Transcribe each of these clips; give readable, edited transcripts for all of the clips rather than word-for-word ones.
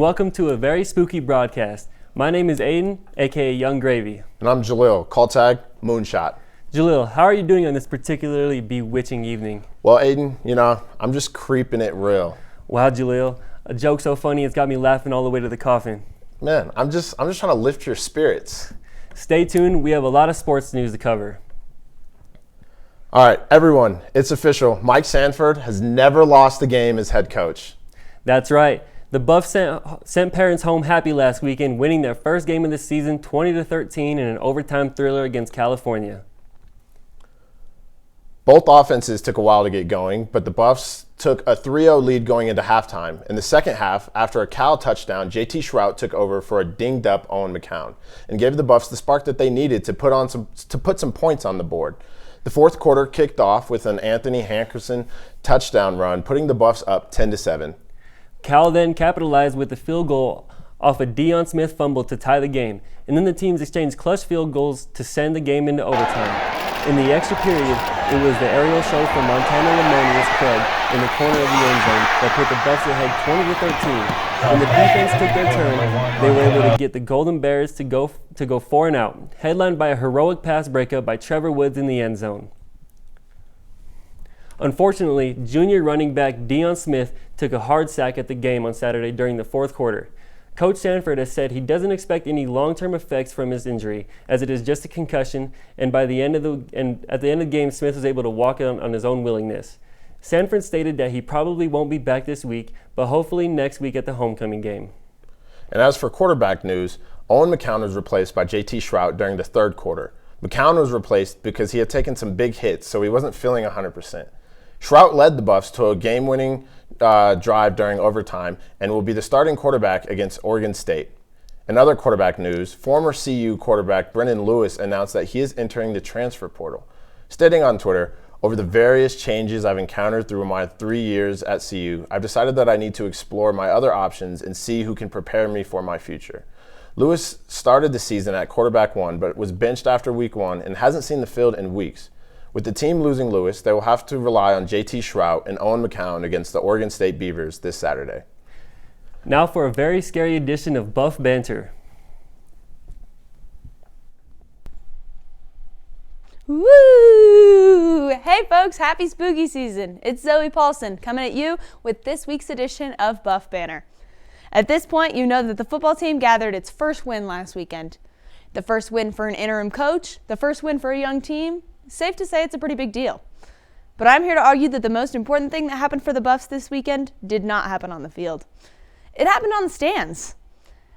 welcome to a very spooky broadcast. My name is Aidan, aka Young Gravy. And I'm Jaleel, call tag Moonshot. Jaleel, how are you doing on this particularly bewitching evening? Well, Aidan, I'm just creeping it real. Wow, Jaleel, a joke so funny it's got me laughing all the way to the coffin. Man, I'm just trying to lift your spirits. Stay tuned, we have a lot of sports news to cover. All right, everyone, it's official. Mike Sanford has never lost a game as head coach. That's right. The Buffs sent parents home happy last weekend, winning their first game of the season 20-13 in an overtime thriller against California. Both offenses took a while to get going, but the Buffs took a 3-0 lead going into halftime. In the second half, after a Cal touchdown, JT Shrout took over for a dinged-up Owen McCown and gave the Buffs the spark that they needed to put some points on the board. The fourth quarter kicked off with an Anthony Hankerson touchdown run, putting the Buffs up 10-7. Cal then capitalized with a field goal off a Deion Smith fumble to tie the game, and then the teams exchanged clutch field goals to send the game into overtime. In the extra period, it was the aerial show from Montana Lamonia's Craig in the corner of the end zone that put the Buffs ahead 20-13. When the defense took their turn, they were able to get the Golden Bears to go 4 and out, headlined by a heroic pass breakup by Trevor Woods in the end zone. Unfortunately, junior running back Deion Smith took a hard sack at the game on Saturday during the fourth quarter. Coach Sanford has said he doesn't expect any long-term effects from his injury, as it is just a concussion, and at the end of the game, Smith was able to walk on his own willingness. Sanford stated that he probably won't be back this week, but hopefully next week at the homecoming game. And as for quarterback news, Owen McCown was replaced by JT Shrout during the third quarter. McCown was replaced because he had taken some big hits, so he wasn't feeling 100%. Shrout led the Buffs to a game-winning drive during overtime and will be the starting quarterback against Oregon State. In other quarterback news, former CU quarterback Brennan Lewis announced that he is entering the transfer portal, stating on Twitter, "Over the various changes I've encountered through my 3 years at CU, I've decided that I need to explore my other options and see who can prepare me for my future." Lewis started the season at quarterback 1, but was benched after week 1 and hasn't seen the field in weeks. With the team losing Lewis, they will have to rely on JT Shrout and Owen McCown against the Oregon State Beavers this Saturday. Now for a very scary edition of Buff Banter. Woo! Hey folks, happy spooky season. It's Zoe Paulson coming at you with this week's edition of Buff Banter. At this point, you know that the football team gathered its first win last weekend. The first win for an interim coach, the first win for a young team. Safe to say it's a pretty big deal. But I'm here to argue that the most important thing that happened for the Buffs this weekend did not happen on the field. It happened on the stands.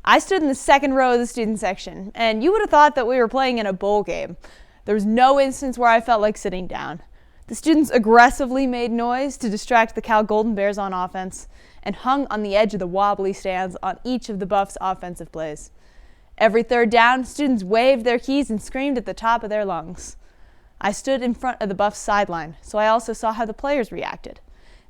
I stood in the second row of the student section, and you would have thought that we were playing in a bowl game. There was no instance where I felt like sitting down. The students aggressively made noise to distract the Cal Golden Bears on offense and hung on the edge of the wobbly stands on each of the Buffs' offensive plays. Every third down, students waved their keys and screamed at the top of their lungs. I stood in front of the Buffs sideline, so I also saw how the players reacted.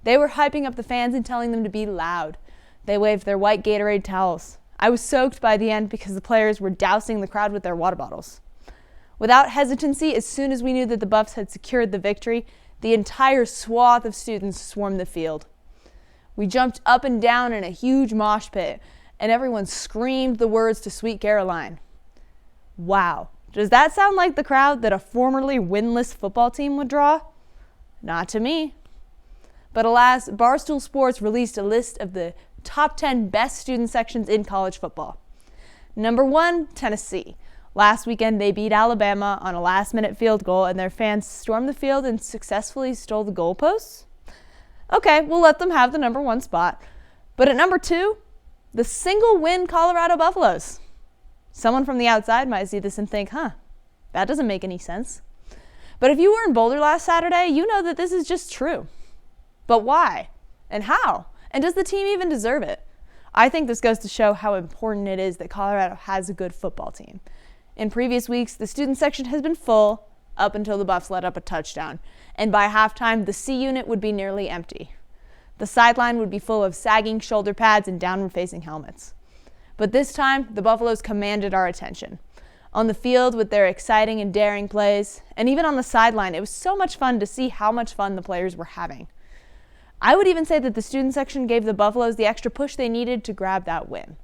They were hyping up the fans and telling them to be loud. They waved their white Gatorade towels. I was soaked by the end because the players were dousing the crowd with their water bottles. Without hesitancy, as soon as we knew that the Buffs had secured the victory, the entire swath of students swarmed the field. We jumped up and down in a huge mosh pit, and everyone screamed the words to Sweet Caroline. Wow. Does that sound like the crowd that a formerly winless football team would draw? Not to me. But alas, Barstool Sports released a list of the top 10 best student sections in college football. Number 1, Tennessee. Last weekend, they beat Alabama on a last-minute field goal, and their fans stormed the field and successfully stole the goalposts. Okay, we'll let them have the number 1 spot. But at number 2, the single-win Colorado Buffaloes. Someone from the outside might see this and think, that doesn't make any sense. But if you were in Boulder last Saturday, you know that this is just true. But why? And how? And does the team even deserve it? I think this goes to show how important it is that Colorado has a good football team. In previous weeks, the student section has been full up until the Buffs let up a touchdown. And by halftime, the C unit would be nearly empty. The sideline would be full of sagging shoulder pads and downward-facing helmets. But this time, the Buffaloes commanded our attention. On the field with their exciting and daring plays, and even on the sideline, it was so much fun to see how much fun the players were having. I would even say that the student section gave the Buffaloes the extra push they needed to grab that win.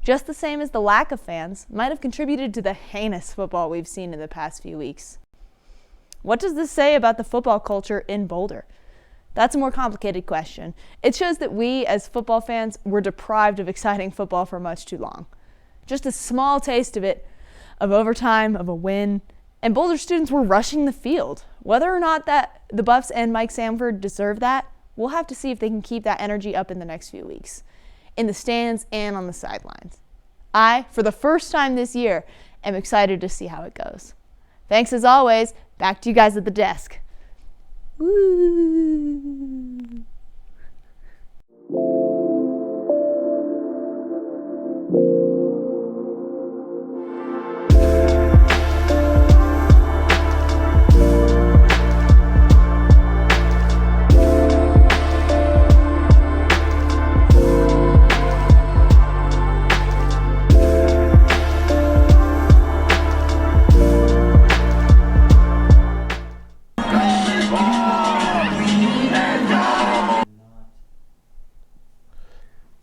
Just the same as the lack of fans might have contributed to the heinous football we've seen in the past few weeks. What does this say about the football culture in Boulder? That's a more complicated question. It shows that we, as football fans, were deprived of exciting football for much too long. Just a small taste of it, of overtime, of a win, and Boulder students were rushing the field. Whether or not that the Buffs and Mike Samford deserve that, we'll have to see if they can keep that energy up in the next few weeks, in the stands and on the sidelines. I, for the first time this year, am excited to see how it goes. Thanks as always. Back to you guys at the desk. Woo!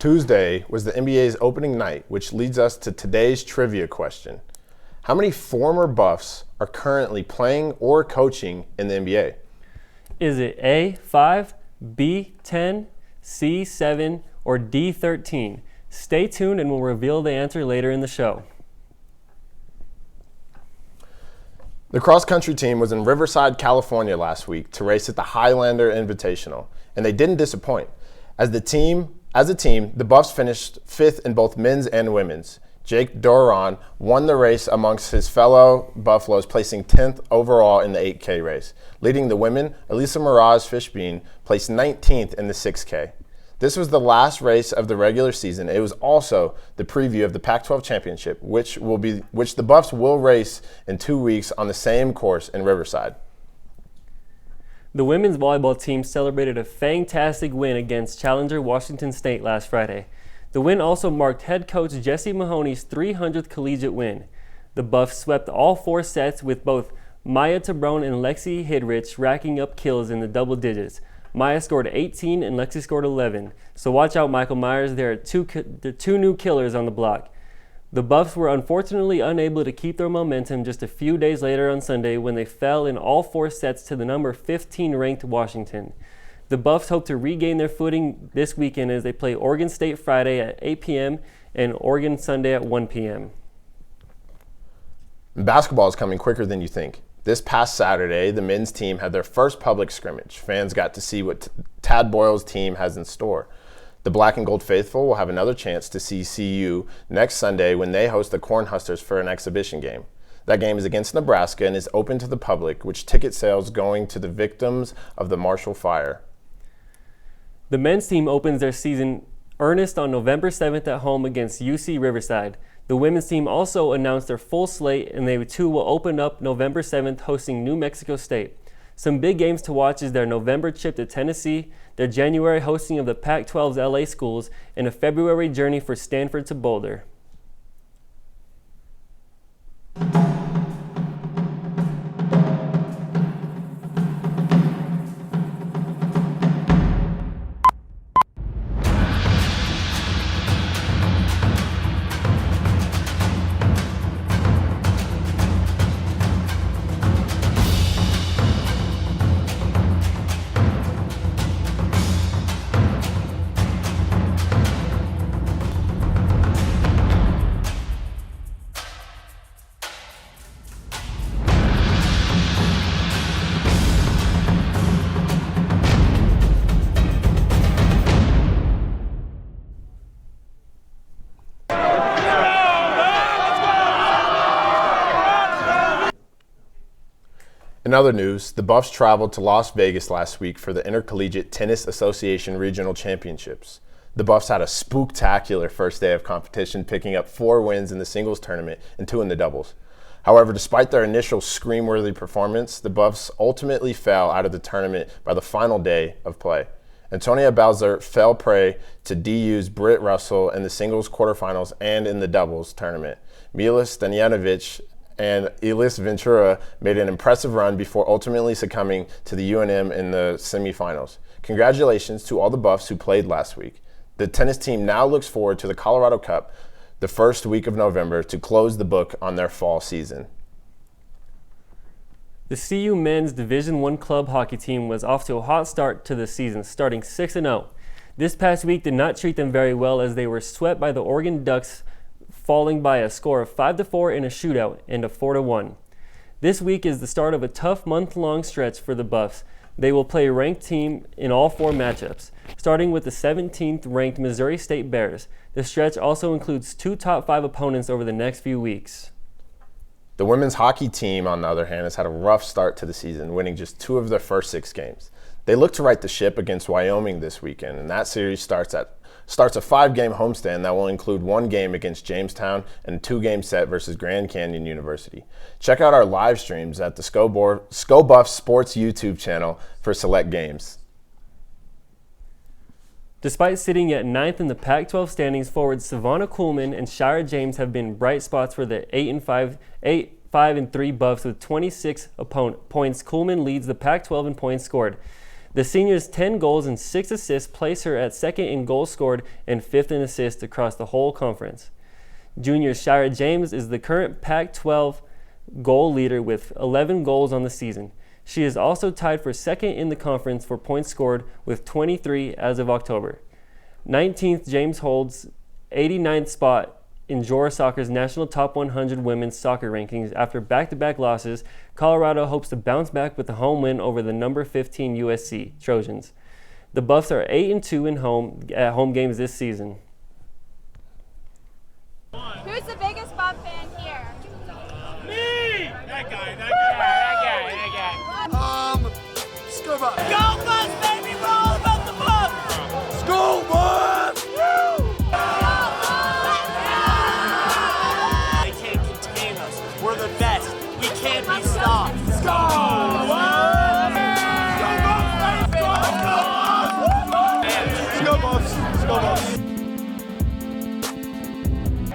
Tuesday was the NBA's opening night, which leads us to today's trivia question. How many former Buffs are currently playing or coaching in the NBA? Is it A, 5, B, 10, C, 7, or D, 13? Stay tuned and we'll reveal the answer later in the show. The cross-country team was in Riverside, California last week to race at the Highlander Invitational, and they didn't disappoint. As a team, the Buffs finished 5th in both men's and women's. Jake Doran won the race amongst his fellow Buffaloes, placing 10th overall in the 8K race. Leading the women, Elisa Mirage-Fishbein placed 19th in the 6K. This was the last race of the regular season. It was also the preview of the Pac-12 championship, which the Buffs will race in 2 weeks on the same course in Riverside. The women's volleyball team celebrated a fantastic win against challenger Washington State last Friday. The win also marked head coach Jesse Mahoney's 300th collegiate win. The Buffs swept all 4 sets with both Maya Tabrone and Lexi Hidrich racking up kills in the double digits. Maya scored 18 and Lexi scored 11. So watch out, Michael Myers. There are two new killers on the block. The Buffs were unfortunately unable to keep their momentum just a few days later on Sunday when they fell in all 4 sets to the number 15 ranked Washington. The Buffs hope to regain their footing this weekend as they play Oregon State Friday at 8 p.m. and Oregon Sunday at 1 p.m. Basketball is coming quicker than you think. This past Saturday, the men's team had their first public scrimmage. Fans got to see what Tad Boyle's team has in store. The Black and Gold Faithful will have another chance to see CU next Sunday when they host the Cornhuskers for an exhibition game. That game is against Nebraska and is open to the public, with ticket sales going to the victims of the Marshall Fire. The men's team opens their season earnest on November 7th at home against UC Riverside. The women's team also announced their full slate, and they too will open up November 7th hosting New Mexico State. Some big games to watch is their November trip to Tennessee, their January hosting of the Pac-12's LA schools, and a February journey for Stanford to Boulder. In other news, the Buffs traveled to Las Vegas last week for the Intercollegiate Tennis Association Regional Championships. The Buffs had a spooktacular first day of competition, picking up 4 wins in the singles tournament and 2 in the doubles. However, despite their initial scream-worthy performance, the Buffs ultimately fell out of the tournament by the final day of play. Antonia Balzert fell prey to DU's Britt Russell in the singles quarterfinals and in the doubles tournament. Mila Stanjanovic and Elis Ventura made an impressive run before ultimately succumbing to the UNM in the semifinals. Congratulations to all the Buffs who played last week. The tennis team now looks forward to the Colorado Cup the first week of November to close the book on their fall season. The CU men's Division I club hockey team was off to a hot start to the season, starting 6-0. This past week did not treat them very well as they were swept by the Oregon Ducks, falling by a score of 5-4 in a shootout and a 4-1. This week is the start of a tough month-long stretch for the Buffs. They will play a ranked team in all 4 matchups, starting with the 17th ranked Missouri State Bears. The stretch also includes 2 top 5 opponents over the next few weeks. The women's hockey team, on the other hand, has had a rough start to the season, winning just 2 of their first 6 games. They look to right the ship against Wyoming this weekend, and that series starts a 5-game homestand that will include 1 game against Jamestown and a 2-game set versus Grand Canyon University. Check out our live streams at the ScoBuff Sports YouTube channel for select games. Despite sitting at 9th in the Pac-12 standings, forwards Savannah Kuhlman and Shira James have been bright spots for the 8-5-3 Buffs with 26 points. Kuhlman leads the Pac-12 in points scored. The senior's 10 goals and 6 assists place her at 2nd in goals scored and 5th in assists across the whole conference. Junior Shira James is the current Pac-12 goal leader with 11 goals on the season. She is also tied for 2nd in the conference for points scored with 23 as of October. 19th, James holds 89th spot in Jora Soccer's National Top 100 Women's Soccer Rankings. After back-to-back losses, Colorado hopes to bounce back with a home win over the number 15 USC Trojans. The Buffs are 8-2 at home games this season. Who's the biggest Buff fan here? Me! That guy. School Buff! Go Buffs, baby! We're all about the Buffs! School Buff! They can't contain us. We're the best. We can't be stopped. Go Buffs! Go Buffs! Go Buffs!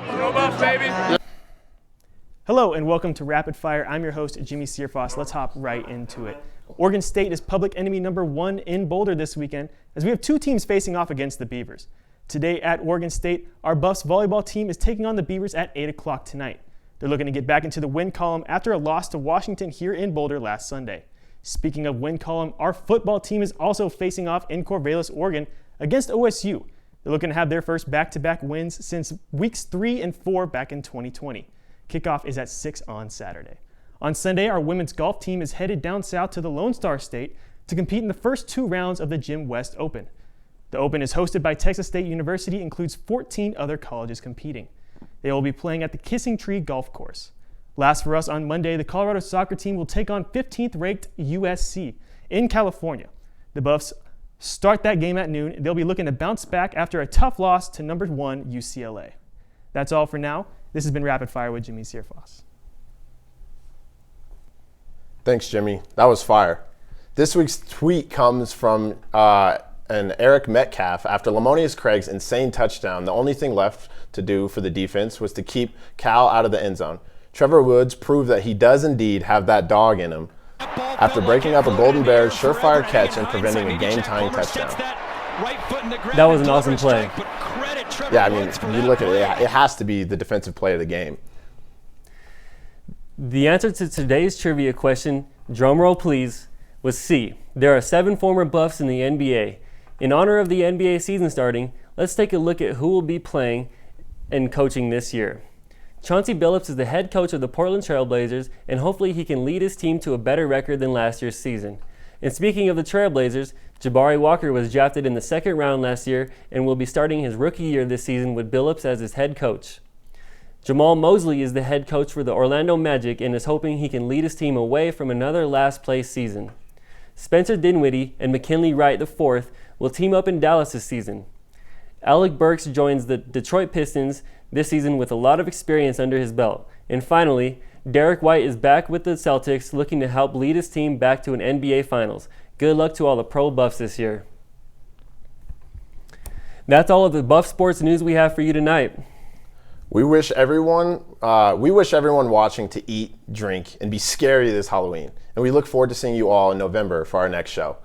Go Buffs, baby! Hello and welcome to Rapid Fire. I'm your host, Jimmie Searfoss. Let's hop right into it. Oregon State is public enemy number 1 in Boulder this weekend as we have 2 teams facing off against the Beavers. Today at Oregon State, our Buffs volleyball team is taking on the Beavers at 8 o'clock tonight. They're looking to get back into the win column after a loss to Washington here in Boulder last Sunday. Speaking of win column, our football team is also facing off in Corvallis, Oregon against OSU. They're looking to have their first back-to-back wins since weeks 3 and 4 back in 2020. Kickoff is at 6 on Saturday. On Sunday, our women's golf team is headed down south to the Lone Star State to compete in the first 2 rounds of the Jim West Open. The Open is hosted by Texas State University, includes 14 other colleges competing. They will be playing at the Kissing Tree Golf Course. Last for us on Monday, the Colorado soccer team will take on 15th ranked USC in California. The Buffs start that game at noon. They'll be looking to bounce back after a tough loss to number 1 UCLA. That's all for now. This has been Rapid Fire with Jimmie Searfoss. Thanks, Jimmy. That was fire. This week's tweet comes from an Eric Metcalf. After Lamonius Craig's insane touchdown, the only thing left to do for the defense was to keep Cal out of the end zone. Trevor Woods proved that he does indeed have that dog in him after breaking up a Golden Bears surefire catch and preventing a game-tying touchdown. That was an awesome play. Yeah, I mean, you look at it, it has to be the defensive play of the game. The answer to today's trivia question, drumroll please, was C. There are 7 former Buffs in the NBA. In honor of the NBA season starting, let's take a look at who will be playing and coaching this year. Chauncey Billups is the head coach of the Portland Trail Blazers, and hopefully he can lead his team to a better record than last year's season. And speaking of the Trailblazers, Jabari Walker was drafted in the 2nd round last year and will be starting his rookie year this season with Billups as his head coach. Jamal Mosley is the head coach for the Orlando Magic and is hoping he can lead his team away from another last-place season. Spencer Dinwiddie and McKinley Wright IV will team up in Dallas this season. Alec Burks joins the Detroit Pistons this season with a lot of experience under his belt. And finally, Derek White is back with the Celtics, looking to help lead his team back to an NBA Finals. Good luck to all the pro Buffs this year. That's all of the Buff sports news we have for you tonight. We wish everyone watching to eat, drink, and be scary this Halloween. And we look forward to seeing you all in November for our next show.